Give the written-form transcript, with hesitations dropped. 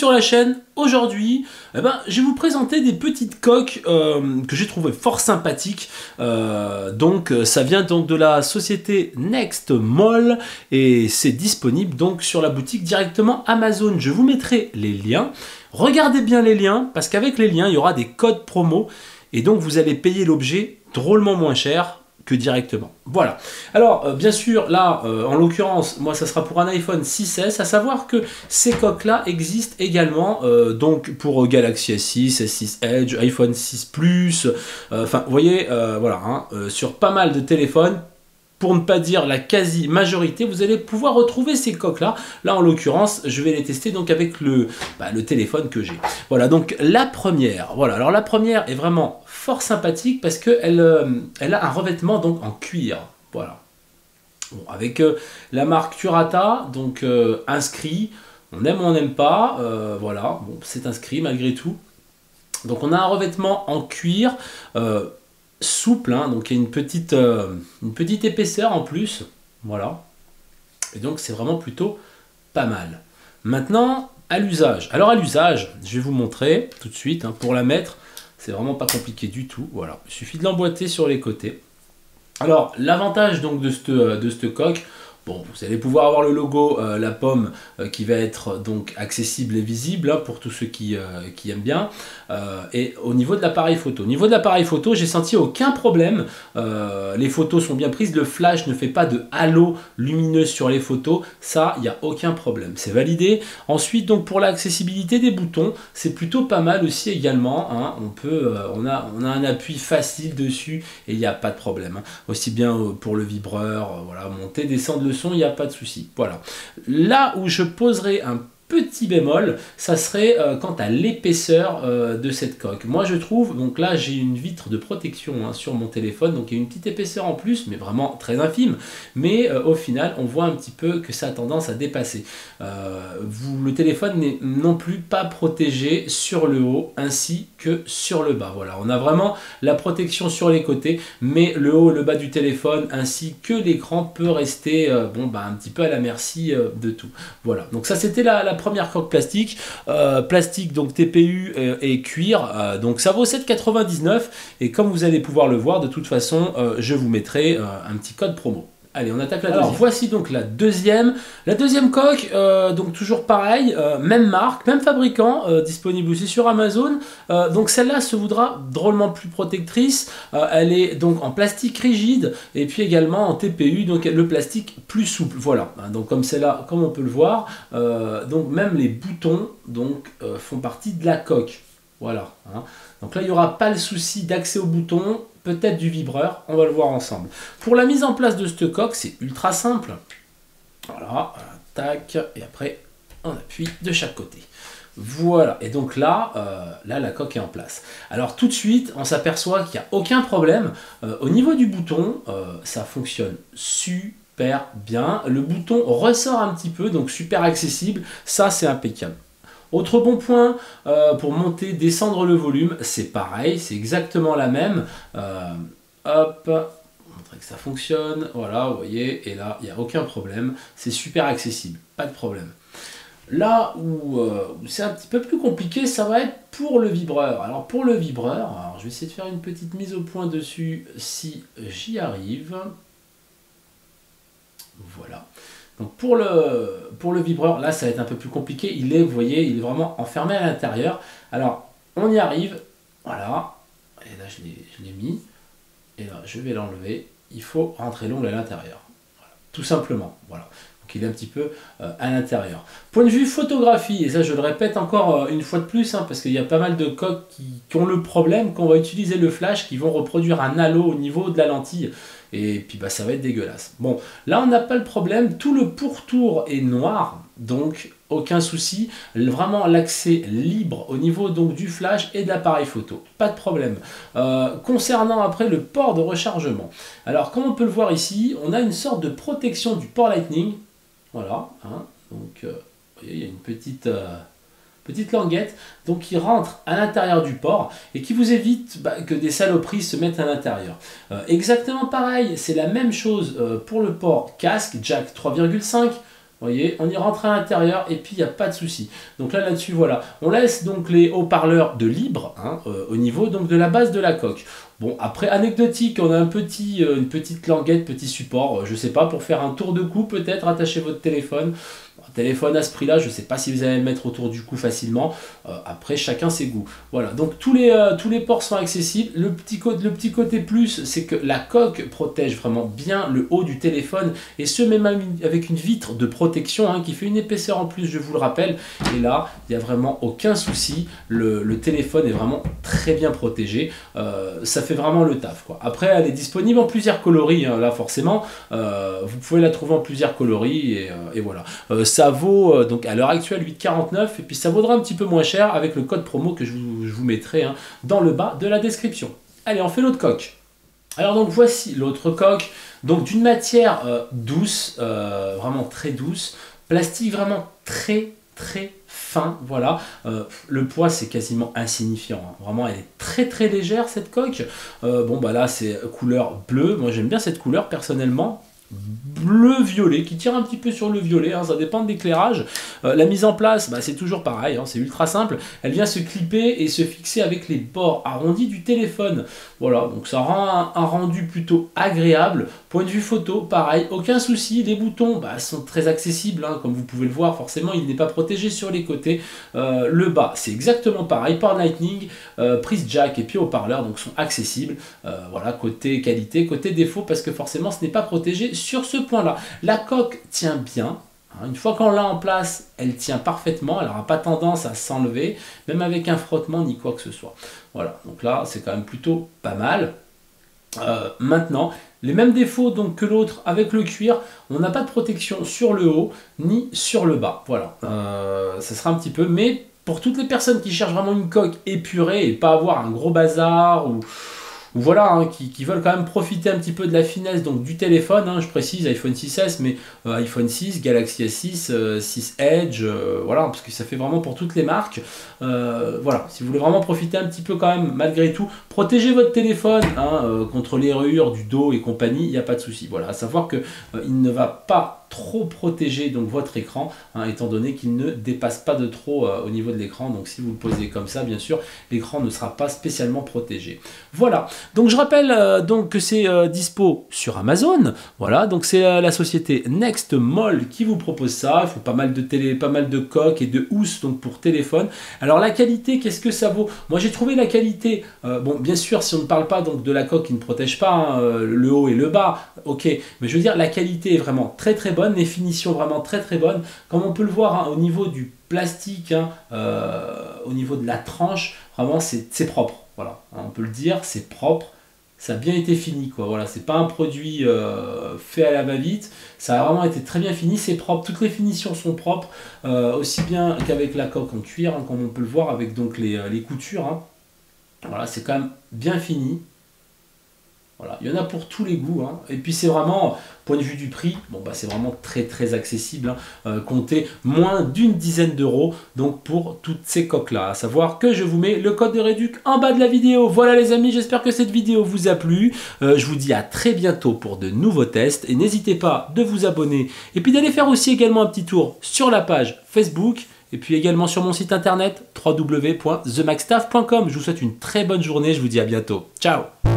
sur la chaîne. Aujourd'hui, je vais vous présenter des petites coques que j'ai trouvées fort sympathiques. Ça vient donc de la société Next Mall et c'est disponible donc sur la boutique directement Amazon. Je vous mettrai les liens. Regardez bien les liens parce qu'avec les liens, il y aura des codes promo et donc vous allez payer l'objet drôlement moins cher que directement. Voilà. Alors, bien sûr, là, en l'occurrence, moi, ça sera pour un iPhone 6S, à savoir que ces coques-là existent également, donc pour Galaxy S6, S6 Edge, iPhone 6 Plus, enfin, vous voyez, voilà, hein, sur pas mal de téléphones, pour ne pas dire la quasi-majorité, vous allez pouvoir retrouver ces coques-là. Là, en l'occurrence, je vais les tester donc avec le téléphone que j'ai. Voilà, donc la première. Voilà, alors la première est vraiment fort sympathique parce qu'elle elle a un revêtement donc en cuir. Voilà. Bon, avec la marque Turata, donc inscrit. On aime ou on n'aime pas. Voilà, bon, c'est inscrit malgré tout. Donc on a un revêtement en cuir. Souple, hein, donc il y a une petite épaisseur en plus, voilà, et donc c'est vraiment plutôt pas mal. Maintenant, à l'usage. Alors à l'usage, je vais vous montrer tout de suite, hein, pour la mettre, c'est vraiment pas compliqué du tout, voilà, il suffit de l'emboîter sur les côtés. Alors l'avantage donc de cette coque, bon, vous allez pouvoir avoir le logo, la pomme, qui va être donc accessible et visible, hein, pour tous ceux qui aiment bien. Et au niveau de l'appareil photo, j'ai senti aucun problème. Les photos sont bien prises, le flash ne fait pas de halo lumineux sur les photos, ça, il n'y a aucun problème, c'est validé. Ensuite, donc pour l'accessibilité des boutons, c'est plutôt pas mal aussi également, hein. On a un appui facile dessus et il n'y a pas de problème, hein. Aussi bien pour le vibreur, voilà, monter, descendre le son, il n'y a pas de souci. Voilà. Là où je poserai un petit bémol, ça serait quant à l'épaisseur de cette coque. Moi je trouve, donc là j'ai une vitre de protection, hein, sur mon téléphone, donc il y a une petite épaisseur en plus, mais vraiment très infime, mais au final on voit un petit peu que ça a tendance à dépasser. Le téléphone n'est non plus pas protégé sur le haut ainsi que sur le bas. Voilà, on a vraiment la protection sur les côtés, mais le haut et le bas du téléphone ainsi que l'écran peut rester un petit peu à la merci de tout. Voilà, donc ça c'était la première coque plastique, donc TPU et cuir, donc ça vaut 7,99 et comme vous allez pouvoir le voir, de toute façon, je vous mettrai un petit code promo. Allez, on attaque la deuxième. Alors, voici donc la deuxième coque, donc toujours pareil, même marque, même fabricant, disponible aussi sur Amazon. Donc celle-là se voudra drôlement plus protectrice. Elle est donc en plastique rigide et puis également en TPU, donc le plastique plus souple. Voilà, donc comme celle-là, comme on peut le voir, donc même les boutons donc font partie de la coque. Voilà, hein. Donc là, il n'y aura pas le souci d'accès aux boutons, peut-être du vibreur, on va le voir ensemble. Pour la mise en place de cette coque, c'est ultra simple. Voilà, tac, et après, on appuie de chaque côté. Voilà, et donc là, la coque est en place. Alors tout de suite, on s'aperçoit qu'il n'y a aucun problème. Au niveau du bouton, ça fonctionne super bien. Le bouton ressort un petit peu, donc super accessible. Ça, c'est impeccable. Autre bon point, pour monter, descendre le volume, c'est pareil, c'est exactement la même. Hop, montrer que ça fonctionne, voilà, vous voyez, et là, il n'y a aucun problème, c'est super accessible, pas de problème. Là où c'est un petit peu plus compliqué, ça va être pour le vibreur. Alors pour le vibreur, alors, je vais essayer de faire une petite mise au point dessus si j'y arrive. Voilà. Donc pour le vibreur, là ça va être un peu plus compliqué, vous voyez, il est vraiment enfermé à l'intérieur. Alors on y arrive, voilà, et là je l'ai mis, et là je vais l'enlever, il faut rentrer l'ongle à l'intérieur, voilà, tout simplement, voilà. Donc il est un petit peu à l'intérieur. Point de vue photographie, et ça je le répète encore une fois de plus, hein, parce qu'il y a pas mal de coques qui ont le problème qu'on va utiliser le flash, qui vont reproduire un halo au niveau de la lentille. Et puis ça va être dégueulasse. Bon, là on n'a pas le problème, tout le pourtour est noir, donc aucun souci. Vraiment l'accès libre au niveau donc du flash et de l'appareil photo, pas de problème. Concernant après le port de rechargement, alors comme on peut le voir ici, on a une sorte de protection du port Lightning, voilà, hein, donc vous voyez, il y a une petite languette donc qui rentre à l'intérieur du port et qui vous évite que des saloperies se mettent à l'intérieur. Exactement pareil, c'est la même chose pour le port casque jack 3,5. Vous voyez, on y rentre à l'intérieur et puis il n'y a pas de souci. Donc là-dessus, voilà. On laisse donc les haut-parleurs de libre hein, au niveau donc de la base de la coque. Bon, après, anecdotique, on a une petite languette, petit support, je sais pas, pour faire un tour de cou peut-être, attacher votre téléphone. Un téléphone à ce prix-là, je ne sais pas si vous allez le mettre autour du cou facilement. Après, chacun ses goûts. Voilà, donc tous les ports sont accessibles. Le petit côté plus, c'est que la coque protège vraiment bien le haut du téléphone. Et ce, même avec une vitre de protection hein, qui fait une épaisseur en plus, je vous le rappelle. Et là, il n'y a vraiment aucun souci. Le téléphone est vraiment très bien protégé. Ça fait vraiment le taf, quoi. Après, elle est disponible en plusieurs coloris, hein, là forcément. Vous pouvez la trouver en plusieurs coloris. Et voilà. Ça vaut donc à l'heure actuelle 8,49 et puis ça vaudra un petit peu moins cher avec le code promo que je vous mettrai hein, dans le bas de la description. Allez, on fait l'autre coque. Alors donc voici l'autre coque, donc d'une matière douce, vraiment très douce, plastique vraiment très fin, voilà. Le poids c'est quasiment insignifiant, hein. Vraiment elle est très légère cette coque. Bon bah là c'est couleur bleue, moi j'aime bien cette couleur personnellement. Bleu-violet, qui tire un petit peu sur le violet, hein, ça dépend de l'éclairage. La mise en place, bah, c'est toujours pareil, hein, c'est ultra simple. Elle vient se clipper et se fixer avec les bords arrondis du téléphone. Voilà, donc ça rend un rendu plutôt agréable. Point de vue photo, pareil, aucun souci. Les boutons bah, sont très accessibles, hein, comme vous pouvez le voir, forcément il n'est pas protégé sur les côtés. Le bas, c'est exactement pareil, port Lightning, prise jack et puis haut-parleur, donc sont accessibles. Voilà, côté qualité, côté défaut, parce que forcément ce n'est pas protégé sur ce point-là. La coque tient bien. Une fois qu'on l'a en place, elle tient parfaitement. Elle n'aura pas tendance à s'enlever, même avec un frottement ni quoi que ce soit. Voilà, donc là, c'est quand même plutôt pas mal. Maintenant, les mêmes défauts donc, que l'autre avec le cuir. On n'a pas de protection sur le haut ni sur le bas. Voilà, ça sera un petit peu... Mais pour toutes les personnes qui cherchent vraiment une coque épurée et pas avoir un gros bazar ou voilà, hein, qui veulent quand même profiter un petit peu de la finesse donc, du téléphone, hein, je précise iPhone 6S, mais iPhone 6, Galaxy S6, 6 Edge, voilà, parce que ça fait vraiment pour toutes les marques. Voilà, si vous voulez vraiment profiter un petit peu quand même, malgré tout, protégez votre téléphone hein, contre les rayures du dos et compagnie, il n'y a pas de souci. Voilà, à savoir que il ne va pas trop protéger donc votre écran hein, étant donné qu'il ne dépasse pas de trop au niveau de l'écran, donc si vous le posez comme ça bien sûr l'écran ne sera pas spécialement protégé. Voilà, donc je rappelle donc que c'est dispo sur Amazon, voilà, donc c'est la société Next Mall qui vous propose ça. Il faut pas mal de coques et de housses donc pour téléphone. Alors la qualité, qu'est-ce que ça vaut? Moi j'ai trouvé la qualité, bon bien sûr si on ne parle pas donc de la coque qui ne protège pas hein, le haut et le bas, ok, mais je veux dire la qualité est vraiment très bonne, les finitions vraiment très bonnes, comme on peut le voir hein, au niveau du plastique, hein, au niveau de la tranche, vraiment c'est propre, voilà, on peut le dire, c'est propre, ça a bien été fini quoi, voilà, c'est pas un produit fait à la va-vite, ça a vraiment été très bien fini, c'est propre, toutes les finitions sont propres, aussi bien qu'avec la coque en cuir, hein, comme on peut le voir avec donc les coutures, hein. Voilà, c'est quand même bien fini. Voilà, il y en a pour tous les goûts, hein. Et puis c'est vraiment, point de vue du prix, bon bah c'est vraiment très accessible, hein. Comptez moins d'une dizaine d'euros donc pour toutes ces coques là. À savoir que je vous mets le code de réduc en bas de la vidéo. Voilà les amis, j'espère que cette vidéo vous a plu. Je vous dis à très bientôt pour de nouveaux tests et n'hésitez pas de vous abonner et puis d'aller faire aussi également un petit tour sur la page Facebook. Et puis également sur mon site internet www.themaxstaff.com. Je vous souhaite une très bonne journée, je vous dis à bientôt. Ciao!